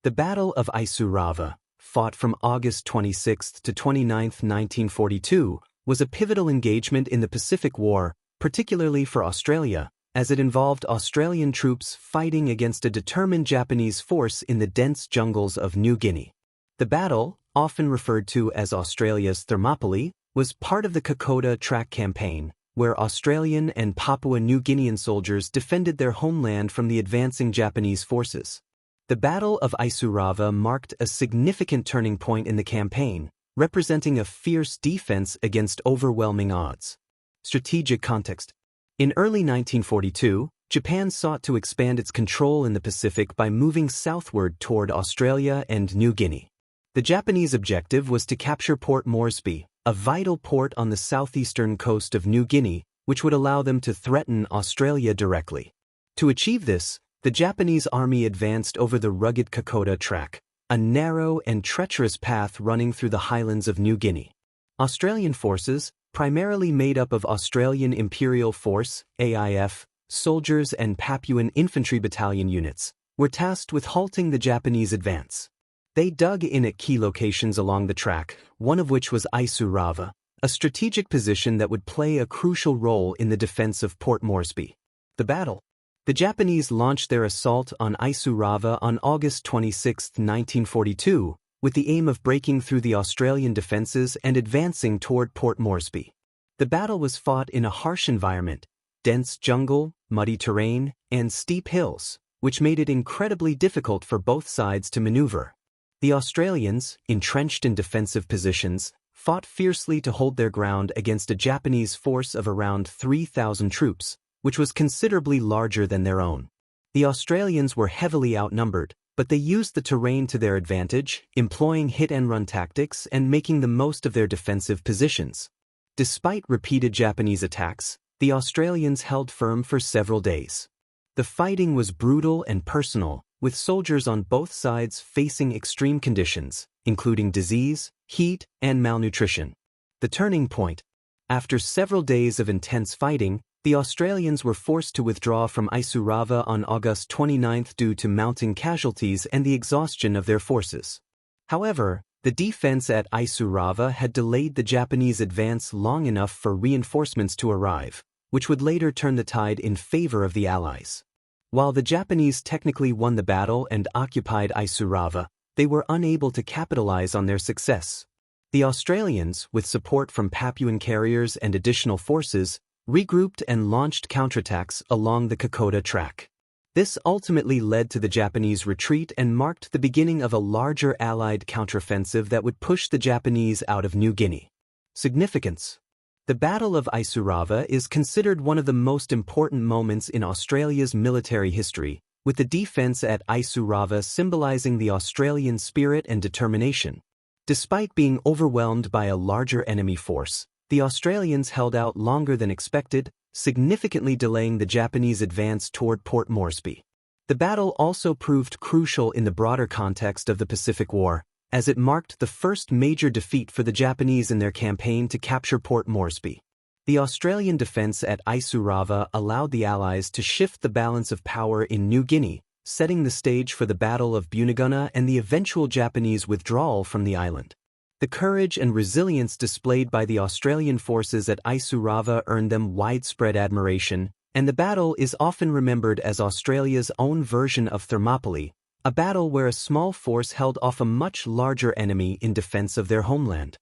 The Battle of Isurava, fought from August 26 to 29, 1942, was a pivotal engagement in the Pacific War, particularly for Australia, as it involved Australian troops fighting against a determined Japanese force in the dense jungles of New Guinea. The battle, often referred to as Australia's Thermopylae, was part of the Kokoda Track Campaign, where Australian and Papua New Guinean soldiers defended their homeland from the advancing Japanese forces. The Battle of Isurava marked a significant turning point in the campaign, representing a fierce defense against overwhelming odds. Strategic context. In early 1942, Japan sought to expand its control in the Pacific by moving southward toward Australia and New Guinea. The Japanese objective was to capture Port Moresby, a vital port on the southeastern coast of New Guinea, which would allow them to threaten Australia directly. To achieve this, the Japanese army advanced over the rugged Kokoda Track, a narrow and treacherous path running through the highlands of New Guinea. Australian forces, primarily made up of Australian Imperial Force, AIF, soldiers and Papuan Infantry Battalion units, were tasked with halting the Japanese advance. They dug in at key locations along the track, one of which was Isurava, a strategic position that would play a crucial role in the defense of Port Moresby. The battle. The Japanese launched their assault on Isurava on August 26, 1942, with the aim of breaking through the Australian defenses and advancing toward Port Moresby. The battle was fought in a harsh environment, dense jungle, muddy terrain, and steep hills, which made it incredibly difficult for both sides to maneuver. The Australians, entrenched in defensive positions, fought fiercely to hold their ground against a Japanese force of around 3,000 troops, which was considerably larger than their own. The Australians were heavily outnumbered, but they used the terrain to their advantage, employing hit-and-run tactics and making the most of their defensive positions. Despite repeated Japanese attacks, the Australians held firm for several days. The fighting was brutal and personal, with soldiers on both sides facing extreme conditions, including disease, heat, and malnutrition. The turning point. After several days of intense fighting, the Australians were forced to withdraw from Isurava on August 29 due to mounting casualties and the exhaustion of their forces. However, the defense at Isurava had delayed the Japanese advance long enough for reinforcements to arrive, which would later turn the tide in favor of the Allies. While the Japanese technically won the battle and occupied Isurava, they were unable to capitalize on their success. The Australians, with support from Papuan carriers and additional forces, regrouped and launched counterattacks along the Kokoda Track. This ultimately led to the Japanese retreat and marked the beginning of a larger Allied counteroffensive that would push the Japanese out of New Guinea. Significance. The Battle of Isurava is considered one of the most important moments in Australia's military history, with the defense at Isurava symbolizing the Australian spirit and determination. Despite being overwhelmed by a larger enemy force, the Australians held out longer than expected, significantly delaying the Japanese advance toward Port Moresby. The battle also proved crucial in the broader context of the Pacific War, as it marked the first major defeat for the Japanese in their campaign to capture Port Moresby. The Australian defense at Isurava allowed the Allies to shift the balance of power in New Guinea, setting the stage for the Battle of Bunaguna and the eventual Japanese withdrawal from the island. The courage and resilience displayed by the Australian forces at Isurava earned them widespread admiration, and the battle is often remembered as Australia's own version of Thermopylae, a battle where a small force held off a much larger enemy in defense of their homeland.